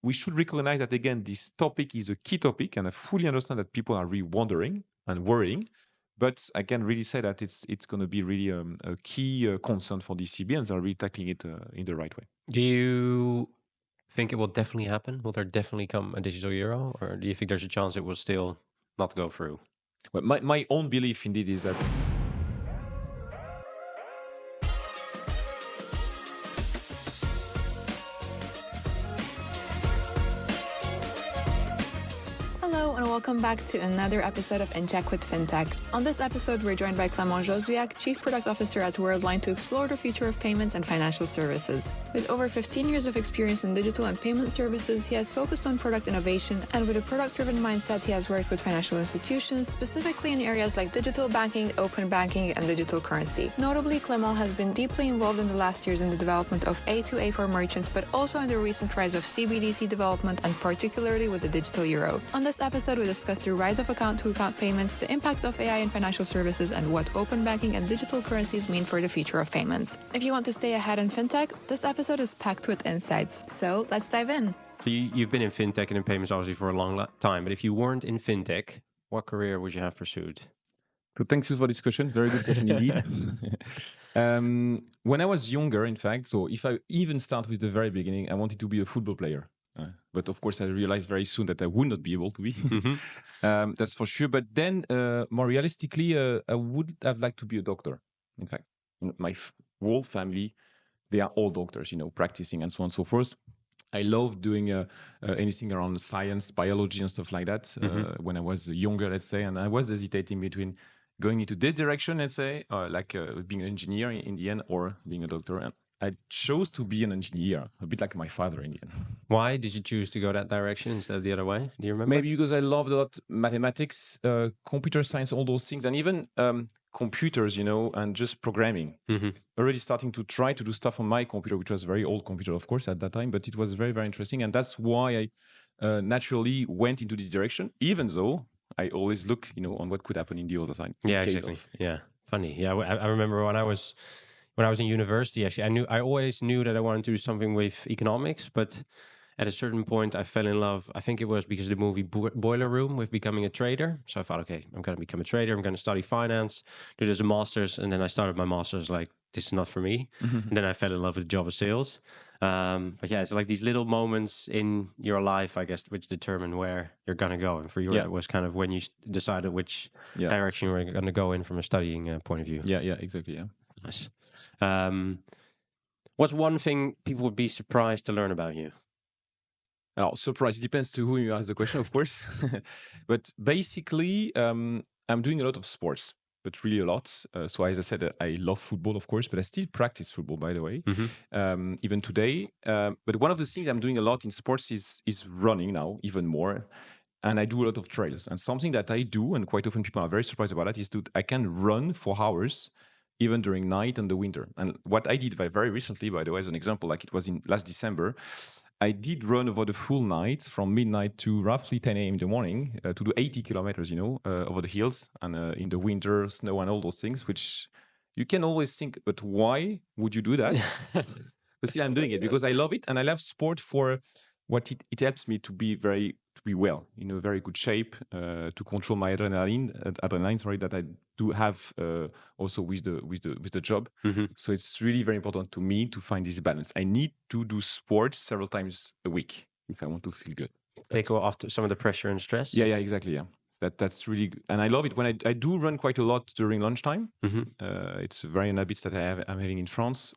we should recognize that, again, this topic is a key topic, and I fully understand that people are really wondering and worrying. But I can really say that it's going to be really a key concern for DCB, and they're really tackling it in the right way. Do you think it will definitely happen? Will there definitely come a digital euro? Or do you think there's a chance it will still not go through? Well, my own belief indeed is that Hello and welcome back to another episode of In Check with Fintech. On this episode, we're joined by Clement Jozwiak, Chief Product Officer at Worldline, to explore the future of payments and financial services. With over 15 years of experience in digital and payment services, he has focused on product innovation, and with a product-driven mindset, he has worked with financial institutions, specifically in areas like digital banking, open banking, and digital currency. Notably, Clement has been deeply involved in the last years in the development of A2A for merchants, but also in the recent rise of CBDC development, and particularly with the digital euro. On this episode, we discuss the rise of account-to-account payments, the impact of AI in financial services, and what open banking and digital currencies mean for the future of payments. If you want to stay ahead in fintech, this episode is packed with insights. So let's dive in. So you've been in fintech and in payments obviously for a long time, but if you weren't in fintech, what career would you have pursued? So thanks for this question. Very good question indeed. When I was younger, in fact, so if I even start with the very beginning, I wanted to be a football player. But of course, I realized very soon that I would not be able to be. That's for sure. But then, more realistically, I would have liked to be a doctor. In fact, my whole family, they are all doctors, practicing and so on and so forth. I love doing anything around science, biology, and stuff like that when I was younger, let's say. And I was hesitating between going into this direction, let's say, like being an engineer in the end, or being a doctor. And I chose to be an engineer, a bit like my father in the end. Why did you choose to go that direction instead of the other way? Do you remember? Maybe because I loved a lot mathematics, computer science, all those things, and even computers, and just programming. Already starting to try to do stuff on my computer, which was a very old computer, of course, at that time, but it was very, very interesting. And that's why I naturally went into this direction, even though I always look, on what could happen in the other side. Yeah, exactly. Yeah, funny. Yeah, I remember when I was in university, actually, I always knew that I wanted to do something with economics, but at a certain point, I fell in love. I think it was because of the movie Boiler Room with becoming a trader. So I thought, okay, I'm going to become a trader. I'm going to study finance, do this as a master's. And then I started my master's like, this is not for me. And then I fell in love with the job of sales. But yeah, it's like these little moments in your life, I guess, which determine where you're going to go. And for you, it was kind of when you decided which direction you were going to go in from a studying point of view. Yeah, exactly. Yeah. Nice. What's one thing people would be surprised to learn about you? Now, surprise, it depends to who you ask the question, of course. But basically, I'm doing a lot of sports, but really a lot. So as I said, I love football, of course, but I still practice football, by the way, even today. But one of the things I'm doing a lot in sports is running now, even more. And I do a lot of trails. And something that I do, and quite often people are very surprised about that, is that I can run for hours, even during night and the winter. And what I did very recently, by the way, as an example, like it was in last December, I did run over the full night from midnight to roughly 10 a.m. in the morning to do 80 kilometers, over the hills and in the winter, snow and all those things, which you can always think, but why would you do that? But still, I'm doing it because I love it. And I love sport for what it helps me to be well, in a very good shape, to control my adrenaline, sorry, that I do have also with the job. So it's really very important to me to find this balance. I need to do sports several times a week if I want to feel good. Take off some of the pressure and stress. Yeah, exactly. Yeah, that's really good. And I love it when I do run quite a lot during lunchtime. It's very an habit that I'm having in France.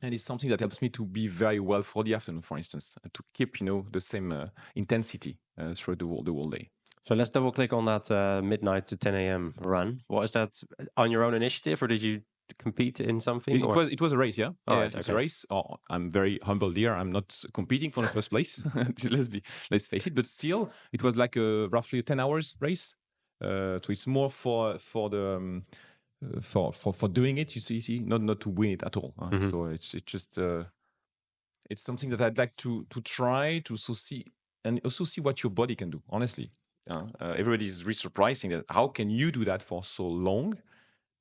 And it's something that helps me to be very well for the afternoon, for instance, to keep, the same intensity through the whole day. So let's double click on that midnight to 10 a.m. run. Was that on your own initiative, or did you compete in something? It was a race, yeah. It's okay. a race. I'm very humble here. I'm not competing for the first place. Let's face it. But still, it was like roughly a 10 hours race. So it's more for the for doing it, you see, not to win it at all. So it's just it's something that I'd like to try to see, and also see what your body can do. Honestly, everybody's really surprising that how can you do that for so long,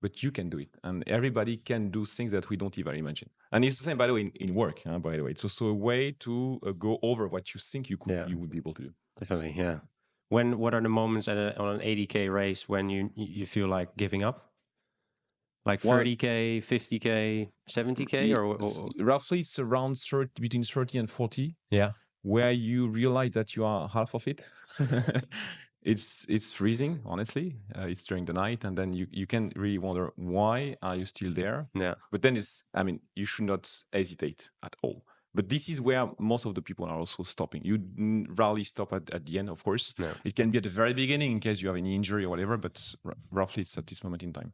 but you can do it. And everybody can do things that we don't even imagine. And it's the same, by the way, in work, by the way. It's also a way to go over what you think you would be able to do. Definitely, yeah. What are the moments on an 80K race when you feel like giving up? Like 30K, 50K, 70K, or roughly it's around between 30 and 40. Yeah. Where you realize that you are half of it. It's freezing, honestly. It's during the night, and then you can really wonder, why are you still there? Yeah. But then you should not hesitate at all. But this is where most of the people are also stopping. You rarely stop at the end, of course. No. It can be at the very beginning in case you have any injury or whatever, but roughly it's at this moment in time.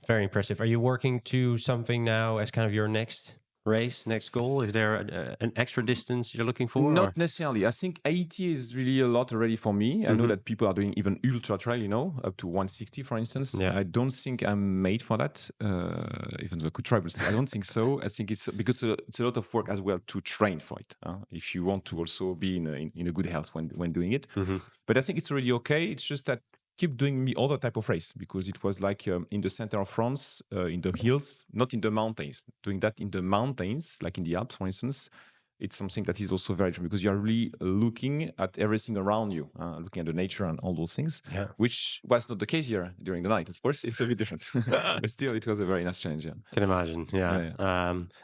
Very impressive. Are you working to something now as kind of your next race, next goal? Is there an extra distance you're looking for? Not necessarily. I think 80 is really a lot already for me. I know that people are doing even ultra trail, up to 160, for instance. Yeah. I don't think I'm made for that, even though I could try, but I don't think so. I think it's because it's a lot of work as well to train for it. If you want to also be in a good health when doing it. But I think it's already okay. It's just that keep doing me other type of race, because it was like in the center of France, in the hills, not in the mountains. Doing that in the mountains, like in the Alps, for instance, it's something that is also very different, because you are really looking at everything around you, looking at the nature and all those things, which was not the case here during the night. Of course, it's a bit different, but still, it was a very nice challenge. Yeah. Can imagine. Yeah.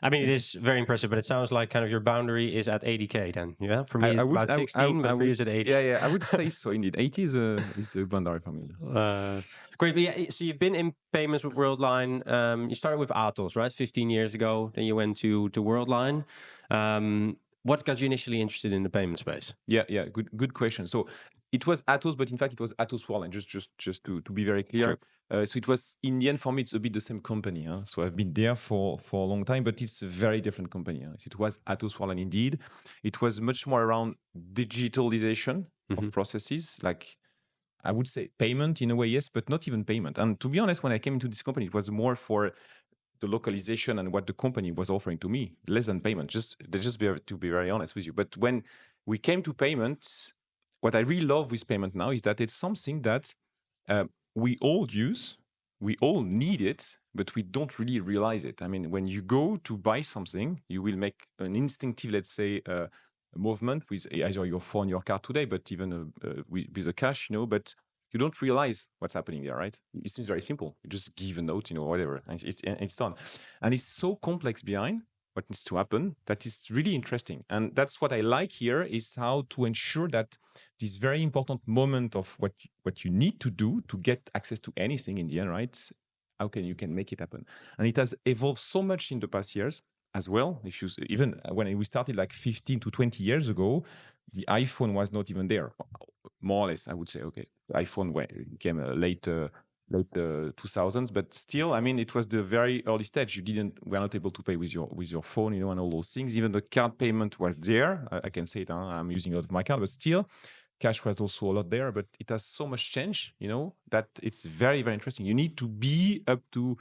I mean, it is very impressive, but it sounds like kind of your boundary is at 80K then. Yeah. For me, it's about 16, but for you, it's at 80. Yeah. I would say so. Indeed, 80 is a boundary for me. Great. But yeah, so you've been in payments with Worldline. You started with Atos, right? 15 years ago. Then you went to Worldline. What got you initially interested in the payment space? Yeah. Good question. So it was Atos, but in fact it was Atos Worldline. Just to be very clear. So it was, in the end, for me, it's a bit the same company. So I've been there for a long time, but it's a very different company. It was Atos Worldline indeed. It was much more around digitalization of processes, like I would say payment in a way, yes, but not even payment. And to be honest, when I came into this company, it was more for the localization and what the company was offering to me, less than payment, to be very honest with you. But when we came to payments, what I really love with payment now is that it's something that we all use, we all need it, but we don't really realize it. I mean, when you go to buy something, you will make an instinctive, let's say, movement with either your phone, your card today, but even with the cash, but you don't realize what's happening there, right? It seems very simple. You just give a note, whatever, and it's done. And it's so complex behind what needs to happen that is really interesting. And that's what I like here, is how to ensure that this very important moment of what you need to do to get access to anything in the end, right? How you can make it happen. And it has evolved so much in the past years as well. Even when we started like 15 to 20 years ago, the iPhone was not even there, more or less, I would say. Okay, the iPhone came late 2000s, but still, I mean, it was the very early stage. We were not able to pay with your phone, and all those things. Even the card payment was there. I can say it. I'm using a lot of my card, but still, cash was also a lot there. But it has so much change, that it's very, very interesting. You need to be up to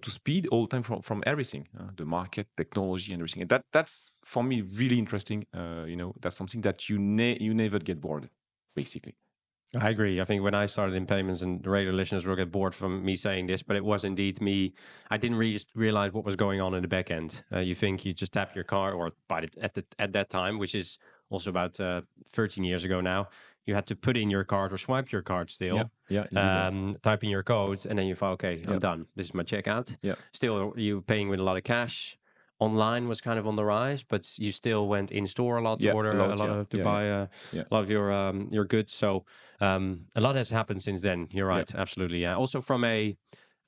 speed all the time from everything, the market, technology, and everything. And that's for me really interesting. That's something that you never get bored, basically. I agree. I think when I started in payments, and the regular listeners will get bored from me saying this, but it was indeed me. I didn't really realize what was going on in the back end. You think you just tap your card, or buy it at that time, which is also about 13 years ago now. You had to put in your card or swipe your card still. Type in your code, and then you thought, okay, I'm done. This is my checkout. Yeah. Still, you paying with a lot of cash. Online was kind of on the rise, but you still went in store a lot to order buy a lot of your goods. So a lot has happened since then. You're right, absolutely. Yeah. Also from I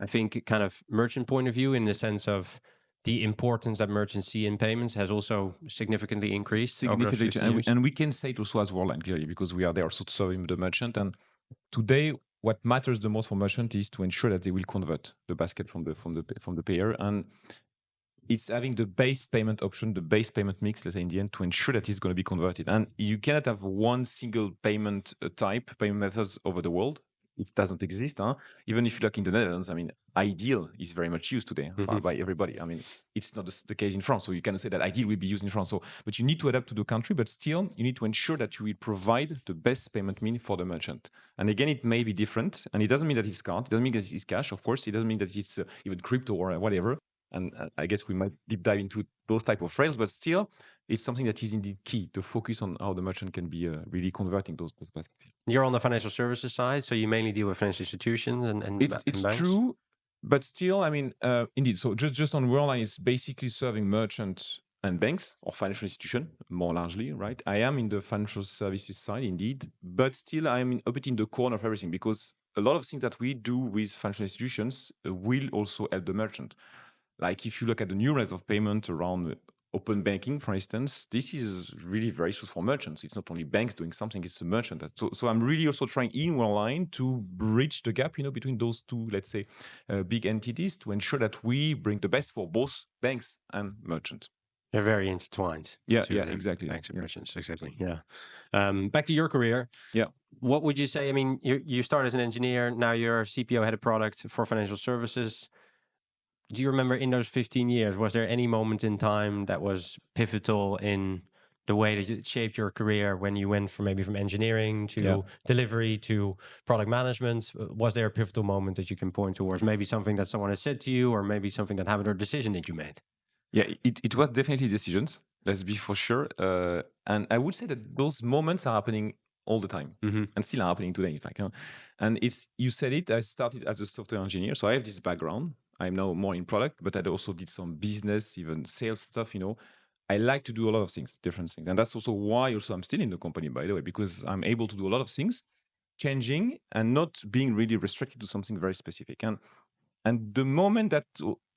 think kind of merchant point of view, in the sense of the importance that merchants see in payments has also significantly increased. Significantly, and we can say it also as Worldline, clearly, because we are there also serving the merchant. And today, what matters the most for merchant is to ensure that they will convert the basket from the payer, and it's having the base payment option, the base payment mix, let's say, in the end, to ensure that it's going to be converted. And you cannot have one single payment type, payment methods over the world. it doesn't exist. Even if you look in the Netherlands, I mean, Ideal is very much used today by everybody. I mean, it's not the case in France. So you can say that Ideal will be used in France. So, but you need to adapt to the country, but still you need to ensure that you will provide the best payment mean for the merchant. And again, it may be different. And it doesn't mean that it's card. It doesn't mean that it's cash, of course. It doesn't mean that it's even crypto or whatever. And I guess we might deep dive into those type of rails, but still, it's something that is indeed key to focus on how the merchant can be really converting those back. You're on the financial services side, so you mainly deal with financial institutions and it's banks? True, but still, I mean, indeed. So just on Worldline, it's basically serving merchants and banks or financial institution more largely, right? I am in the financial services side indeed, but still I'm a bit in the corner of everything because a lot of things that we do with financial institutions will also help the merchant. Like if you look at the new rates of payment around open banking, for instance, this is really very useful for merchants. It's not only banks doing something, it's the merchant. So I'm really also trying in Worldline to bridge the gap, between those two, let's say, big entities to ensure that we bring the best for both banks and merchants. They're very intertwined. Yeah, exactly. Banks and merchants, exactly. Yeah. Back to your career. Yeah. What would you say? I mean, you started as an engineer. Now you're CPO, head of product for financial services. Do you remember in those 15 years, was there any moment in time that was pivotal in the way that it shaped your career when you went from engineering to delivery to product management? Was there a pivotal moment that you can point towards? Maybe something that someone has said to you, or maybe something that happened or a decision that you made? Yeah, it was definitely decisions. Let's be for sure. And I would say that those moments are happening all the time and still are happening today, in fact. And you said it, I started as a software engineer. So I have this background. I'm now more in product, but I also did some business, even sales stuff, I like to do a lot of things, different things. And that's also why I'm still in the company, by the way, because I'm able to do a lot of things, changing and not being really restricted to something very specific. And the moment that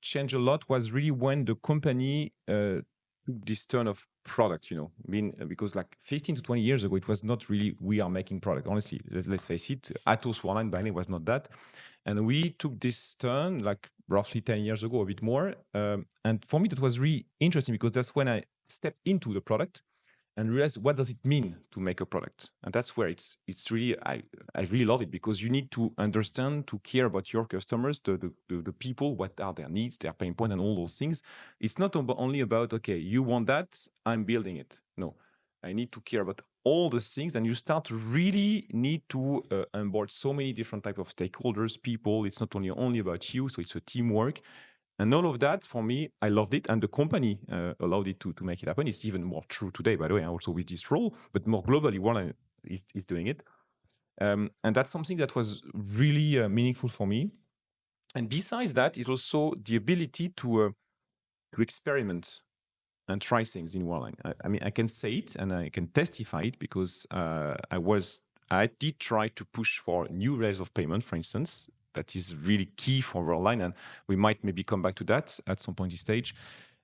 changed a lot was really when the company took this turn of product, because like 15 to 20 years ago, it was not really, we are making product. Honestly, let's face it, Atos Worldline by the way was not that. And we took this turn like roughly 10 years ago, a bit more. And for me, that was really interesting because that's when I stepped into the product and realized what does it mean to make a product. And that's where it's really, I really love it because you need to understand, to care about your customers, the people, what are their needs, their pain point and all those things. It's not only about, okay, you want that, I'm building it. No, I need to care about all the things, and you start to really need to onboard so many different type of stakeholders, people. It's not only about you, so it's a teamwork. And all of that, for me, I loved it. And the company allowed it to make it happen. It's even more true today, by the way, also with this role, but more globally, Worldline is doing it. And that's something that was really meaningful for me. And besides that, it's also the ability to experiment and try things in Worldline. I mean, I can say it and I can testify it because I did try to push for new rails of payment, for instance. That is really key for Worldline, and we might maybe come back to that at some point in stage.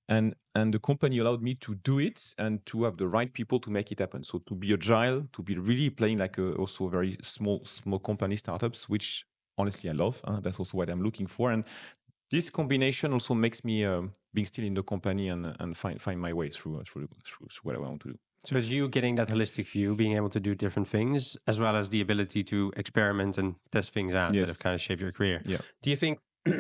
And the company allowed me to do it and to have the right people to make it happen. So to be agile, to be really playing like also very small company startups, which honestly I love. That's also what I'm looking for. And this combination also makes me being still in the company and find my way through what I want to do. So it's you getting that holistic view, being able to do different things, as well as the ability to experiment and test things out that have kind of shaped your career. Yeah. Do you think,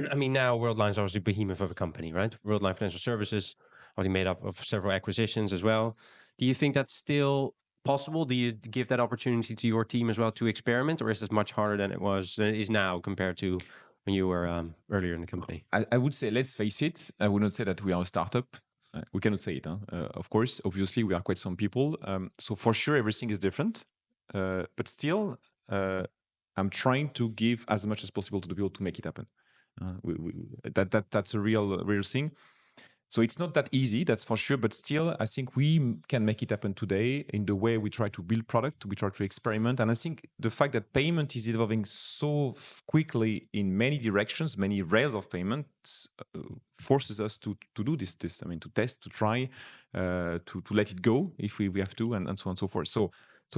I mean, now Worldline is obviously a behemoth of a company, right? Worldline Financial Services, already made up of several acquisitions as well. Do you think that's still possible? Do you give that opportunity to your team as well to experiment, or is this much harder than it is now compared to when you were earlier in the company? I would say, let's face it, I would not say that we are a startup. We cannot say it. Of course, obviously, we are quite some people. So for sure, everything is different. But still, I'm trying to give as much as possible to the people to make it happen. That's a real thing. So it's not that easy, that's for sure. But still, I think we can make it happen today in the way we try to build product, we try to experiment. And I think the fact that payment is evolving so quickly in many directions, many rails of payment, forces us to do this. I mean, to test, to try, to let it go if we have to, and so on and so forth. So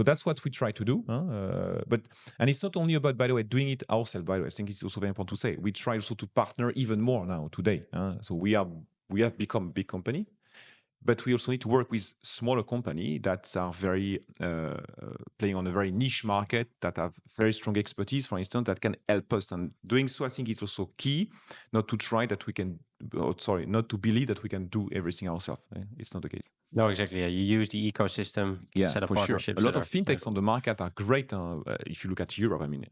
that's what we try to do. And it's not only about, by the way, doing it ourselves. By the way, I think it's also very important to say we try also to partner even more now today. So we have become a big company, But we also need to work with smaller companies that are very playing on a very niche market, that have very strong expertise, for instance, that can help us. And doing so, I think it's also key not to try that we can, not to believe that we can do everything ourselves. It's not the case. No, exactly. Yeah, you use the ecosystem, set of for sure. partnerships. A lot of fintechs on the market are great. If you look at Europe, I mean,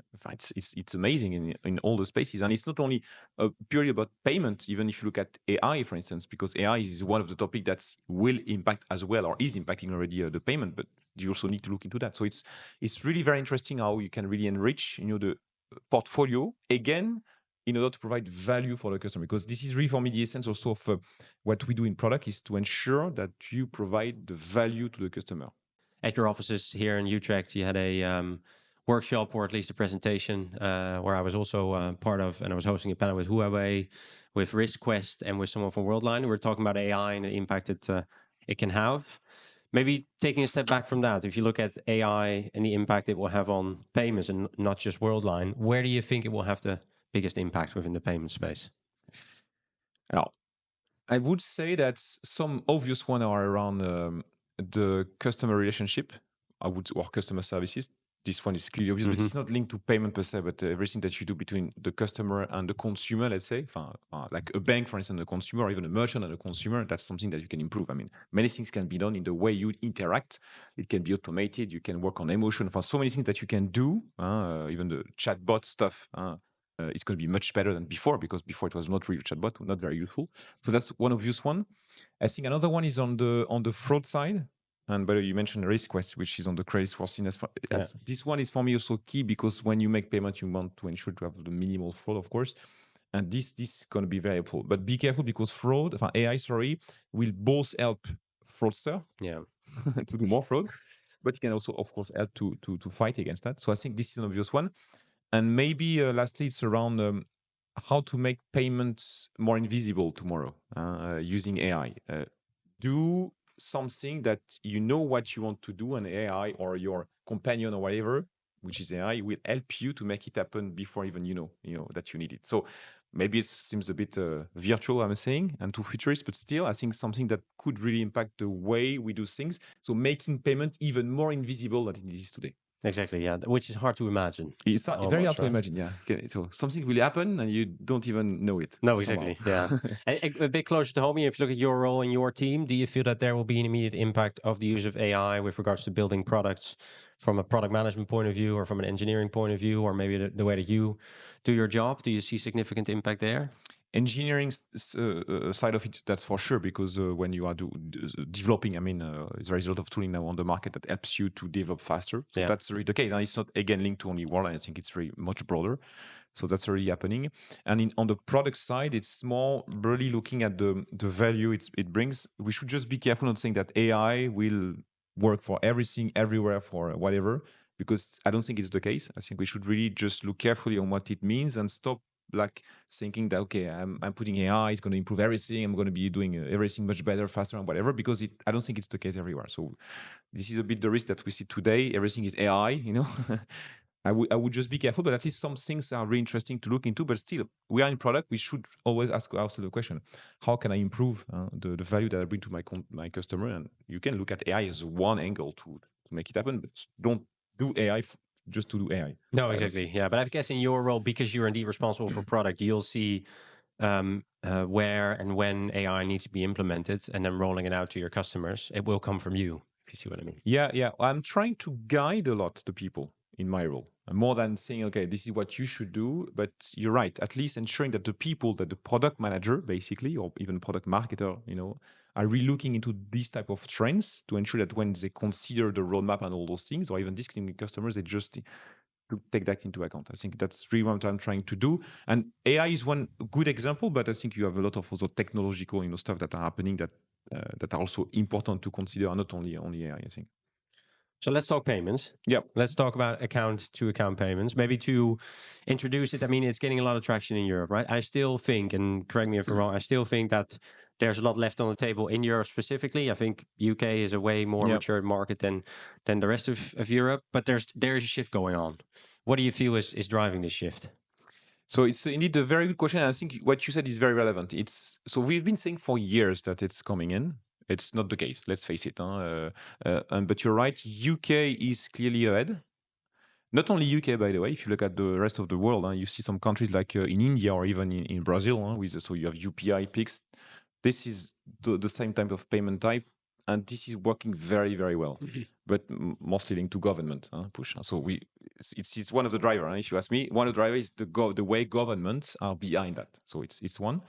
it's amazing in all the spaces. And it's not only purely about payment, even if you look at AI, for instance, because AI is one of the topics that will impact as well, or is impacting already the payment, but you also need to look into that. So it's really very interesting how you can really enrich the portfolio, again, in order to provide value for the customer. Because this is really, for me, the essence also of what we do in product, is to ensure that you provide the value to the customer. At your offices here in Utrecht, you had a workshop, or at least a presentation, where I was also part of, and I was hosting a panel with Huawei, with RiskQuest, and with someone from Worldline. We were talking about AI and the impact it can have. Maybe taking a step back from that, if you look at AI and the impact it will have on payments, and not just Worldline, where do you think it will have the biggest impact within the payment space? Now, I would say that some obvious ones are around the customer relationship, or customer services. This one is clearly obvious, but it's not linked to payment per se, but everything that you do between the customer and the consumer, let's say, like a bank, for instance, the consumer, or even a merchant and the consumer, that's something that you can improve. I mean, many things can be done in the way you interact. It can be automated. You can work on emotion. For so many things that you can do, even the chatbot stuff, it's going to be much better than before, because before it was not really a chatbot, not very useful. So that's one obvious one. I think another one is on the fraud side. And by the way, you mentioned RiskQuest, which is on the credit worthiness. This one is for me also key, because when you make payment, you want to ensure to have the minimal fraud, of course. And this is going to be very helpful. But be careful, because AI, will both help fraudster to do more fraud, but it can also, of course, help to fight against that. So I think this is an obvious one. And maybe lastly, it's around how to make payments more invisible tomorrow using AI. Do something that you know what you want to do, and AI or your companion or whatever, which is AI, will help you to make it happen before even you know that you need it. So maybe it seems a bit virtual, I'm saying, and too futurist, but still, I think something that could really impact the way we do things. So making payment even more invisible than it is today. Exactly, yeah, which is hard to imagine. It's very hard to imagine, yeah. Okay, so something will happen and you don't even know it. No, exactly, yeah. A bit closer to home, if you look at your role in your team, do you feel that there will be an immediate impact of the use of AI with regards to building products from a product management point of view, or from an engineering point of view, or maybe the way that you do your job? Do you see significant impact there? Engineering side of it, that's for sure, because when you are developing, I mean, there is a lot of tooling now on the market that helps you to develop faster. So that's really the case. And it's not, again, linked to only Worldline. I think it's very much broader. So that's already happening. And on the product side, it's more really looking at the value it brings. We should just be careful not saying that AI will work for everything, everywhere, for whatever, because I don't think it's the case. I think we should really just look carefully on what it means, and stop like thinking that, okay, I'm putting AI, it's going to improve everything, I'm going to be doing everything much better, faster, and whatever, because I don't think it's the case everywhere. So this is a bit the risk that we see today. Everything is AI, I would just be careful, but at least some things are really interesting to look into. But still, we are in product. We should always ask ourselves the question, how can I improve the value that I bring to my customer? And you can look at AI as one angle to make it happen, but don't do AI just to do AI. No, exactly. Yeah, but I guess in your role, because you're indeed responsible for product, you'll see where and when AI needs to be implemented, and then rolling it out to your customers. It will come from you. You see what I mean? Yeah. I'm trying to guide a lot the people in my role, more than saying, okay, this is what you should do. But you're right, at least ensuring that the people, that the product manager, basically, or even product marketer, are really looking into these type of trends, to ensure that when they consider the roadmap and all those things, or even discussing with customers, they just to take that into account. I think that's really what I'm trying to do. And AI is one good example, but I think you have a lot of other technological, stuff that are happening that are also important to consider, not only AI, I think. So let's talk payments. Yeah. Let's talk about account-to-account payments. Maybe to introduce it, I mean, it's getting a lot of traction in Europe, right? I still think, and correct me if I'm wrong, I still think that there's a lot left on the table in Europe specifically. I think UK is a way more mature market than the rest of Europe, but there is a shift going on. What do you feel is driving this shift? So it's indeed a very good question. I think what you said is very relevant. So we've been saying for years that it's coming in. It's not the case. Let's face it. But you're right. UK is clearly ahead. Not only UK, by the way. If you look at the rest of the world, you see some countries like in India or even in Brazil, so you have UPI, Pix. This is the same type of payment type, and this is working very, very well. But mostly linked to government push. So it's one of the drivers. If you ask me, one of the drivers is the way governments are behind that. So it's one.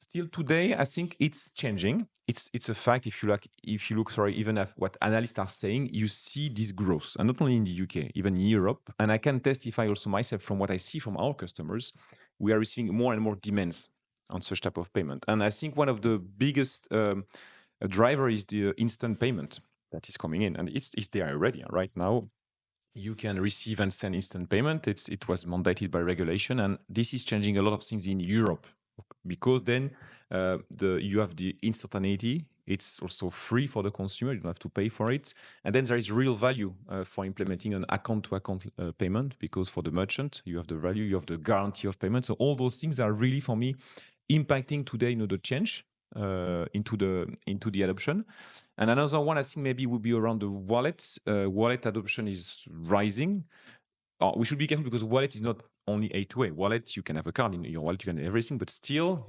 Still today, I think it's changing. It's a fact. If you look, even at what analysts are saying, you see this growth, and not only in the UK, even in Europe. And I can testify also myself from what I see from our customers. We are receiving more and more demands on such type of payment. And I think one of the biggest driver is the instant payment that is coming in, and it's there already. Right now, you can receive and send instant payment. It was mandated by regulation, and this is changing a lot of things in Europe. Because then you have the instantaneity. It's also free for the consumer. You don't have to pay for it. And then there is real value for implementing an account-to-account payment, because for the merchant, you have the value, you have the guarantee of payment. So all those things are really, for me, impacting today, the change into the adoption. And another one, I think maybe would be around the wallet. Wallet adoption is rising. We should be careful because wallet is not only A2A. Wallet, you can have a card in your wallet, you can have everything, but still,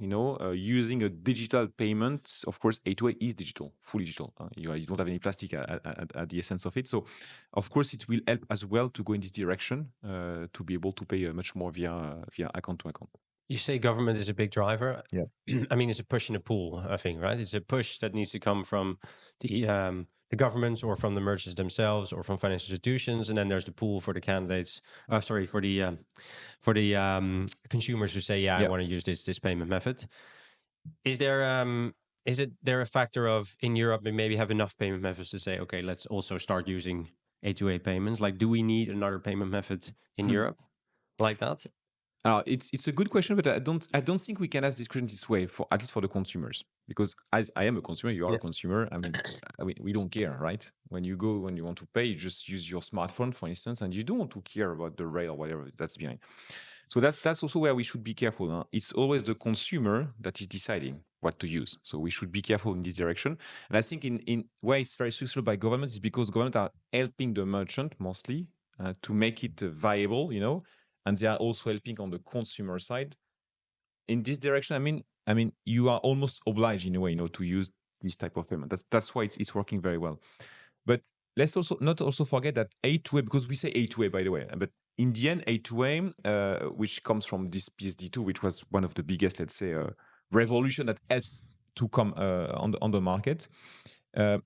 using a digital payment, of course, A2A is digital, fully digital. You don't have any plastic at the essence of it. So, of course, it will help as well to go in this direction to be able to pay much more via account to account. You say government is a big driver. Yeah. I mean, it's a push and a pull, I think, right? It's a push that needs to come from the governments or from the merchants themselves or from financial institutions, and then there's the pool for the candidates. For the consumers who say, I want to use this payment method. Is there a factor of in Europe we maybe have enough payment methods to say, okay, let's also start using A2A payments? Like, do we need another payment method in Europe like that? It's a good question, but I don't think we can ask this question this way, at least for the consumers, because I am a consumer, you are a consumer. I mean, we don't care, right? When you want to pay, you just use your smartphone, for instance, and you don't want to care about the rail or whatever that's behind. So that's also where we should be careful. It's always the consumer that is deciding what to use. So we should be careful in this direction. And I think in where it's very successful by government is because government are helping the merchant mostly to make it viable, and they are also helping on the consumer side. In this direction, I mean, you are almost obliged in a way, to use this type of payment. That's why it's working very well. But let's not forget that A2A, because we say A2A, by the way, but in the end, A2A, which comes from this PSD2, which was one of the biggest, let's say, revolution that helps to come on the market.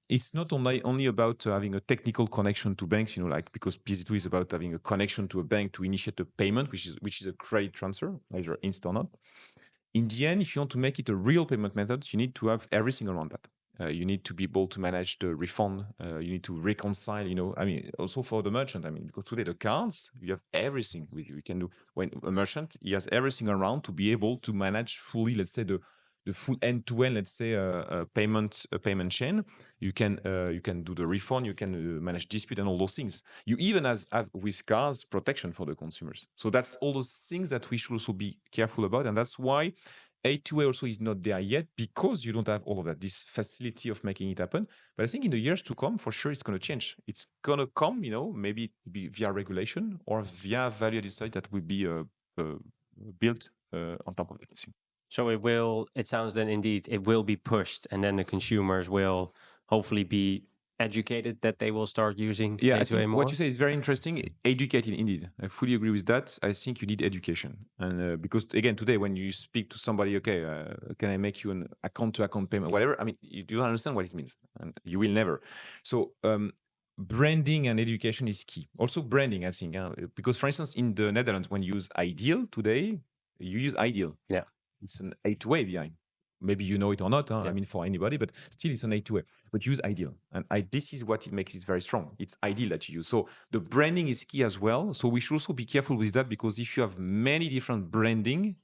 It's not only about having a technical connection to banks, because PSD2 is about having a connection to a bank to initiate a payment, which is a credit transfer, either instant or not. In the end, if you want to make it a real payment method, you need to have everything around that. You need to be able to manage the refund. You need to reconcile, also for the merchant. Because today the cards, you have everything with you. You can do, when a merchant, he has everything around to be able to manage fully, let's say, the full end-to-end, let's say, payment chain. You can do the refund, you can manage dispute and all those things. You even have with cards protection for the consumers. So that's all those things that we should also be careful about, and that's why A2A also is not there yet, because you don't have all of that, this facility of making it happen. But I think in the years to come, for sure, it's going to change. It's going to come, maybe via regulation or via value decided that will be built on top of it. So it sounds then indeed, it will be pushed, and then the consumers will hopefully be educated that they will start using A2A I think more. What you say is very interesting. Educated, indeed. I fully agree with that. I think you need education. And because, again, today, when you speak to somebody, okay, can I make you an account-to-account payment, whatever, you don't understand what it means. And you will never. So branding and education is key. Also branding, I think. Because, for instance, in the Netherlands, when you use Ideal today, you use Ideal. Yeah. It's an A2A behind. Maybe you know it or not, for anybody, but still it's an A2A. But use Ideal. And this is what it makes it very strong. It's Ideal that you use. So the branding is key as well. So we should also be careful with that, because if you have many different branding,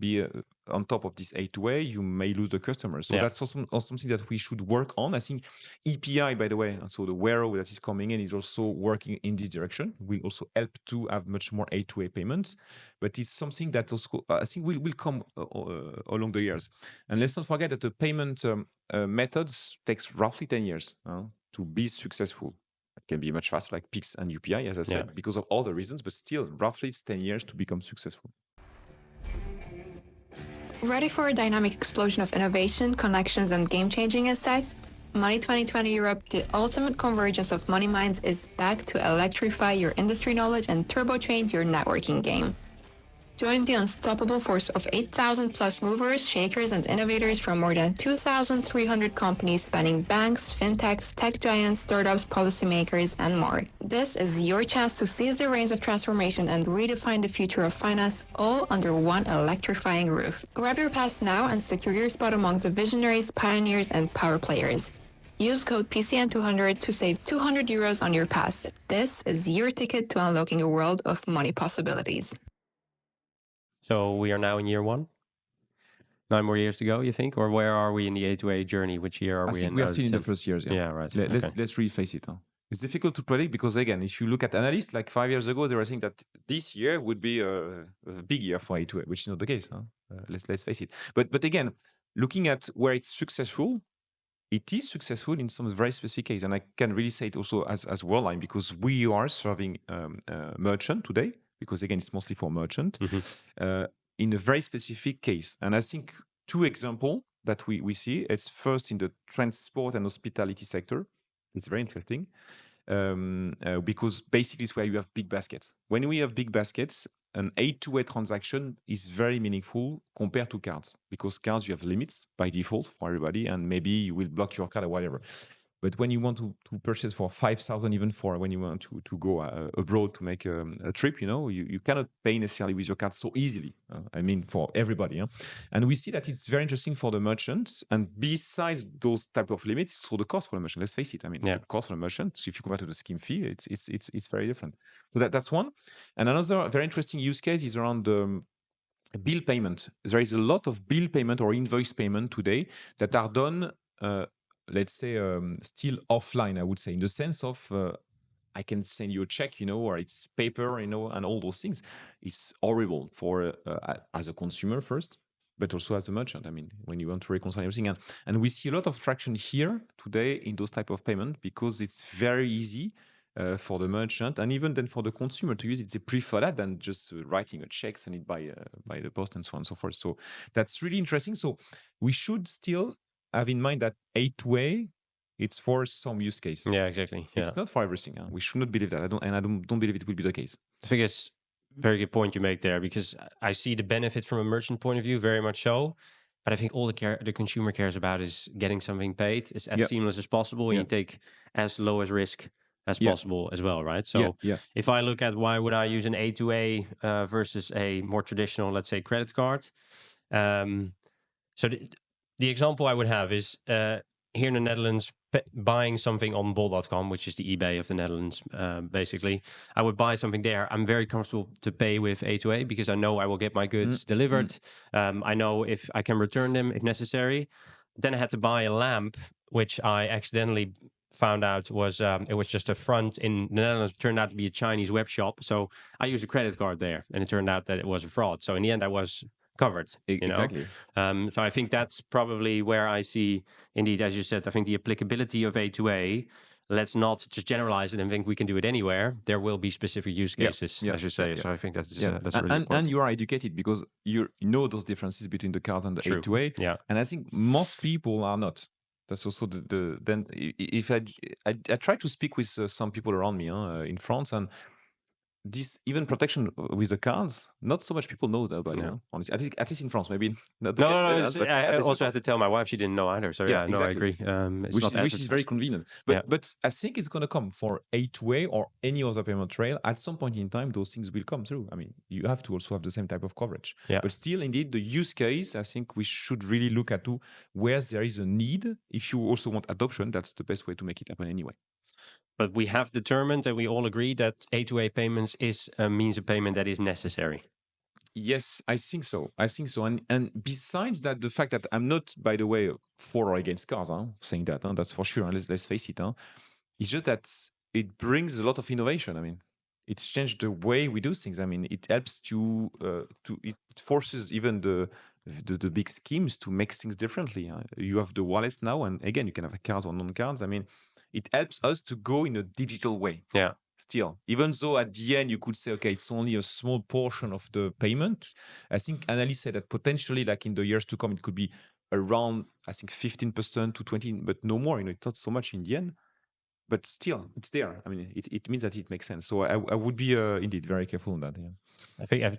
be on top of this A2A, you may lose the customer. So that's also something that we should work on. I think EPI, by the way, so the Wero that is coming in is also working in this direction. Will also help to have much more A2A payments, but it's something that also I think will come along the years. And let's not forget that the payment methods takes roughly 10 years to be successful. It can be much faster, like PIX and UPI, as I said, because of all the reasons, but still, roughly it's 10 years to become successful. Ready for a dynamic explosion of innovation, connections, and game-changing insights? Money 2020 Europe, the ultimate convergence of money minds, is back to electrify your industry knowledge and turbo-change your networking game. Join the unstoppable force of 8,000 plus movers, shakers, and innovators from more than 2,300 companies spanning banks, fintechs, tech giants, startups, policymakers, and more. This is your chance to seize the reins of transformation and redefine the future of finance, all under one electrifying roof. Grab your pass now and secure your spot among the visionaries, pioneers, and power players. Use code PCN200 to save €200 on your pass. This is your ticket to unlocking a world of money possibilities. So we are now in year 1. 9 more years to go, you think? Or where are we in the A2A journey? Which year are we in? I think we are still in the first years. Yeah, right. Let's really face it. It's difficult to predict because, again, if you look at analysts, like 5 years ago, they were saying that this year would be a big year for A2A, which is not the case. Let's face it. But again, looking at where it's successful, it is successful in some very specific case. And I can really say it also as Worldline, because we are serving merchant today, because again, it's mostly for merchant, in a very specific case. And I think 2 examples that we see, it's first in the transport and hospitality sector. It's very interesting because basically it's where you have big baskets. When we have big baskets, an A2A transaction is very meaningful compared to cards, because cards, you have limits by default for everybody, and maybe you will block your card or whatever. But when you want to purchase for 5,000, even for when you want to go abroad to make a trip, you cannot pay necessarily with your card so easily. I mean, for everybody. And we see that it's very interesting for the merchants. And besides those type of limits, so the cost for the merchant, let's face it. I mean, the cost for the merchant, so if you compare to the scheme fee, it's very different. So that's one. And another very interesting use case is around bill payment. There is a lot of bill payment or invoice payment today that are done let's say, still offline, I would say, in the sense of I can send you a check, or it's paper, and all those things. It's horrible for as a consumer first, but also as a merchant. I mean, when you want to reconcile everything. And we see a lot of traction here today in those type of payment because it's very easy for the merchant and even then for the consumer to use it. They prefer that than just writing a check, send it by the post and so on and so forth. So that's really interesting. So we should still have in mind that A2A, it's for some use case. Yeah, exactly. Yeah. It's not for everything. We should not believe that. I don't believe it will be the case. I think it's a very good point you make there, because I see the benefit from a merchant point of view, very much so. But I think all the consumer cares about is getting something paid as seamless as possible, and you take as low as risk as possible as well, right? So if I look at why would I use an A2A versus a more traditional, let's say, credit card. So the example I would have is here in the Netherlands, buying something on bol.com, which is the eBay of the Netherlands, basically. I would buy something there. I'm very comfortable to pay with A2A because I know I will get my goods delivered. I know if I can return them if necessary. Then I had to buy a lamp, which I accidentally found out was it was just a front in the Netherlands. It turned out to be a Chinese web shop. So I used a credit card there, and it turned out that it was a fraud. So in the end, I was covered. Exactly. So I think that's probably where I see, indeed, as you said, I think the applicability of A2A. Let's not just generalize it and think we can do it anywhere. There will be specific use cases, as you say. So I think that's really important. And you are educated because you know those differences between the cards and the A2A. Yeah. And I think most people are not. That's also then if I try to speak with some people around me in France, and this even protection with the cards, not so much people know about it. Honestly, at least in France, maybe not. I also had to tell my wife; she didn't know either. So exactly. I agree. Which is very convenient. But I think it's going to come for A2A or any other payment trail at some point in time. Those things will come through. I mean, you have to also have the same type of coverage. But still, indeed, the use case, I think we should really look at where there is a need. If you also want adoption, that's the best way to make it happen anyway. But we have determined and we all agree that A2A payments is a means of payment that is necessary. Yes, I think so. And besides that, the fact that I'm not, by the way, for or against cars, saying that, that's for sure. Let's face it. It's just that it brings a lot of innovation. I mean, it's changed the way we do things. I mean, it helps it forces even the big schemes to make things differently. You have the wallet now, and again, you can have cards or non-cards. I mean, it helps us to go in a digital way. Yeah. Still, even though at the end you could say, okay, it's only a small portion of the payment. I think analysts said that potentially, like in the years to come, it could be around, I think, 15% to 20%, but no more. It's not so much in the end. But still, it's there. I mean, it means that it makes sense. So I would be indeed very careful on that. Yeah. I think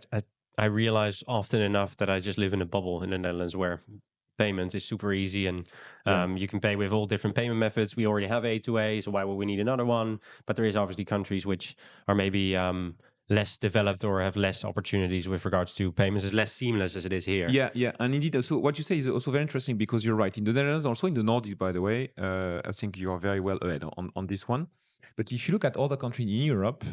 I realize often enough that I just live in a bubble in the Netherlands where payment is super easy and you can pay with all different payment methods. We already have A2A, so why would we need another one? But there is obviously countries which are maybe less developed or have less opportunities with regards to payments. It's less seamless as it is here. Yeah. And indeed, also what you say is also very interesting because you're right. In the Netherlands, also in the Nordics, by the way, I think you are very well ahead on this one. But if you look at other countries in Europe,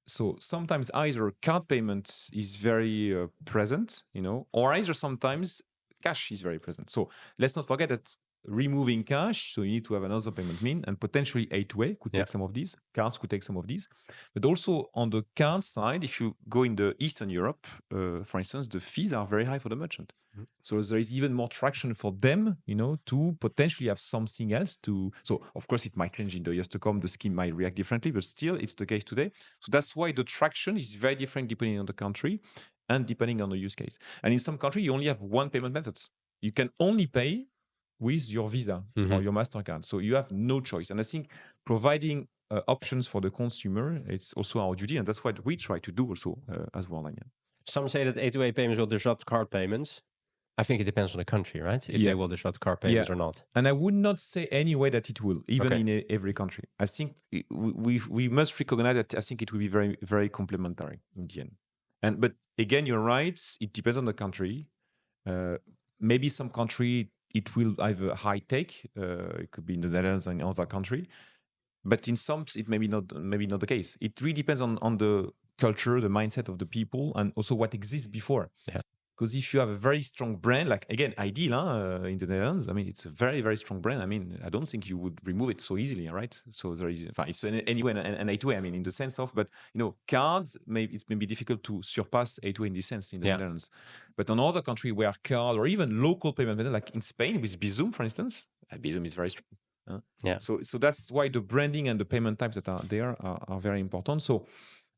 so sometimes either card payment is very present, or either sometimes cash is very present. So let's not forget that removing cash, so you need to have another payment mean, and potentially A2A could take some of these. Cards could take some of these. But also on the card side, if you go in the Eastern Europe, for instance, the fees are very high for the merchant. Mm-hmm. So there is even more traction for them, to potentially have something else to. So of course it might change in the years to come. The scheme might react differently, but still it's the case today. So that's why the traction is very different depending on the country and depending on the use case. And in some countries, you only have one payment method. You can only pay with your Visa or your MasterCard. So you have no choice. And I think providing options for the consumer, it's also our duty. And that's what we try to do also as Worldline. Some say that A2A payments will disrupt card payments. I think it depends on the country, right? If they will disrupt card payments or not. And I would not say anyway that it will, even in every country. I think we must recognize that I think it will be very, very complementary in the end. But again, you're right. It depends on the country. Maybe some country, it will have a high take. It could be in the Netherlands and other country. But in some, it maybe not the case. It really depends on the culture, the mindset of the people, and also what exists before. Yeah. Because if you have a very strong brand, like again, Ideal in the Netherlands, I mean, it's a very, very strong brand. I mean, I don't think you would remove it so easily, right? So there is, it's anyway an A2A. I mean, in the sense of, but cards, it may be difficult to surpass A2A in this sense in the Netherlands. But on other countries where card or even local payment method, like in Spain with Bizum, for instance, Bizum is very strong. So that's why the branding and the payment types that are there are very important. So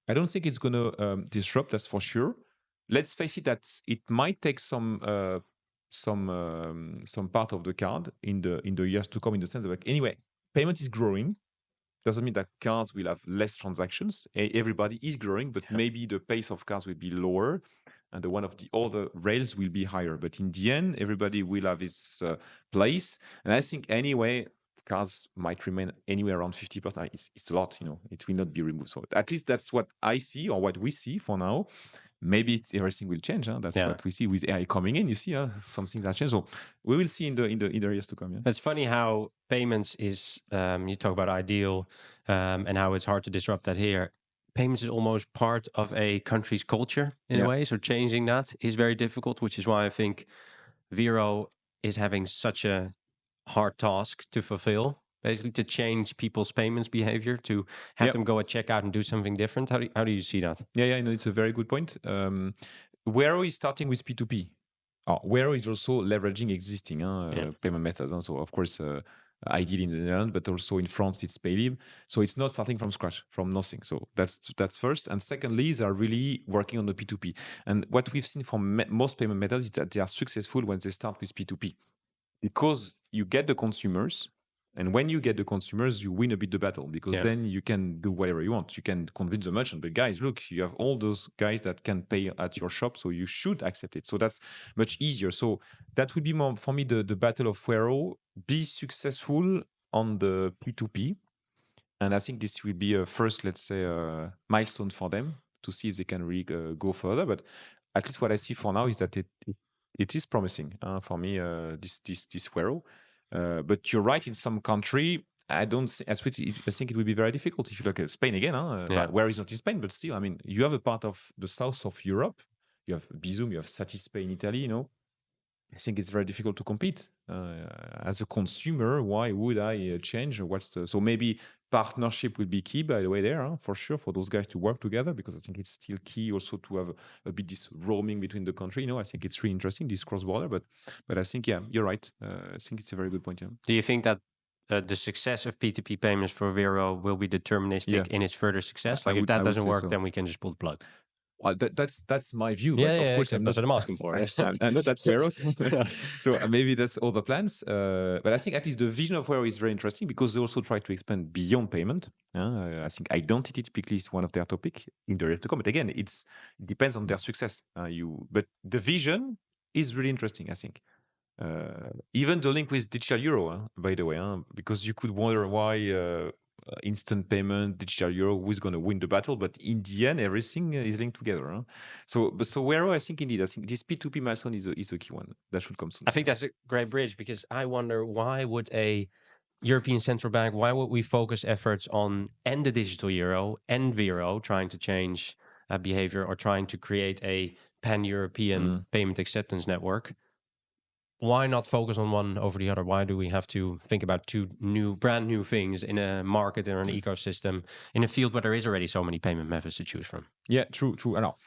I don't think it's going to disrupt, that's for sure. Let's face it that it might take some part of the card in the years to come, in the sense that anyway, payment is growing. Doesn't mean that cards will have less transactions. Everybody is growing, but maybe the pace of cards will be lower, and the one of the other rails will be higher. But in the end, everybody will have its place. And I think anyway, cards might remain anywhere around 50%. It's a lot, it will not be removed. So at least that's what I see, or what we see for now. Maybe everything will change. That's what we see with AI coming in. You see, some things are changed. So we will see in the years to come. Yeah? It's funny how payments is. You talk about Ideal and how it's hard to disrupt that here. Payments is almost part of a country's culture in a way. So changing that is very difficult, which is why I think Wero is having such a hard task to fulfill. Basically, to change people's payments behavior, to have them go at checkout and do something different. How do you see that? Yeah, it's a very good point. Wero is starting with P2P. Wero is also leveraging existing payment methods. So, of course, Ideal in the Netherlands, but also in France, it's Paylib. So it's not starting from scratch, from nothing. So that's first. And secondly, they are really working on the P2P. And what we've seen from most payment methods is that they are successful when they start with P2P. Because you get the consumers. And when you get the consumers, you win a bit the battle, because then you can do whatever you want. You can convince the merchant, but guys, look, you have all those guys that can pay at your shop, so you should accept it. So that's much easier. So that would be more for me the battle of Wero. Be successful on the P2P, and I think this will be a first, let's say, milestone for them to see if they can really go further. But at least what I see for now is that it is promising for me. This Wero. But you're right, in some country, I think it will be very difficult. If you look at Spain again, where is not in Spain, but still, I mean, you have a part of the south of Europe, you have Bizum, you have Satispay in Italy, you know. I think it's very difficult to compete. As a consumer, why would I change? So maybe partnership will be key, by the way, there, for sure, for those guys to work together, because I think it's still key also to have a bit this roaming between the country. You know, I think it's really interesting, this cross-border, but I think, yeah, you're right. I think it's a very good point. Yeah. Do you think that the success of P2P payments for Wero will be deterministic in its further success? Like if that doesn't work, then we can just pull the plug. Well, that's my view. Yeah, but of course, exactly. That's what I'm asking for. I'm not that Wero, so maybe that's all the plans. But I think at least the vision of Wero is very interesting because they also try to expand beyond payment. I think identity typically is one of their topic in the years to come. But again, it depends on their success. But the vision is really interesting, I think. Even the link with Digital Euro, by the way, because you could wonder why instant payment, Digital Euro, who's going to win the battle? But in the end, everything is linked together. So Wero, I think indeed, I think this P2P milestone is a key one that should come soon. I think that's a great bridge because I wonder why would a European Central Bank, why would we focus efforts on the Digital Euro and Wero trying to change behavior or trying to create a pan-European payment acceptance network? Why not focus on one over the other? Why do we have to think about two brand new things in a market or an ecosystem in a field where there is already so many payment methods to choose from? Yeah, true. I know.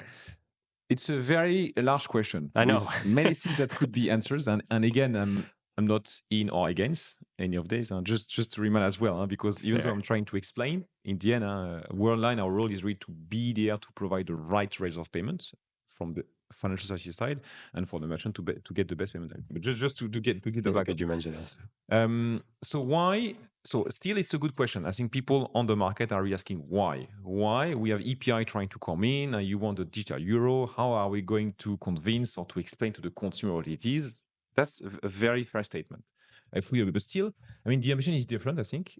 It's a very large question. I know. Many things that could be answers. And again, I'm not in or against any of these. Just to remind as well, because even though I'm trying to explain, in the end, Worldline, our role is really to be there to provide the right rates of payments from the financial services side and for the merchant to get the best payment. But just to get the back. Did you mention that? So why? So still, it's a good question. I think people on the market are really asking why. Why we have EPI trying to come in and you want the digital euro? How are we going to convince or to explain to the consumer what it is? That's a very fair statement. But still, I mean, the ambition is different. I think.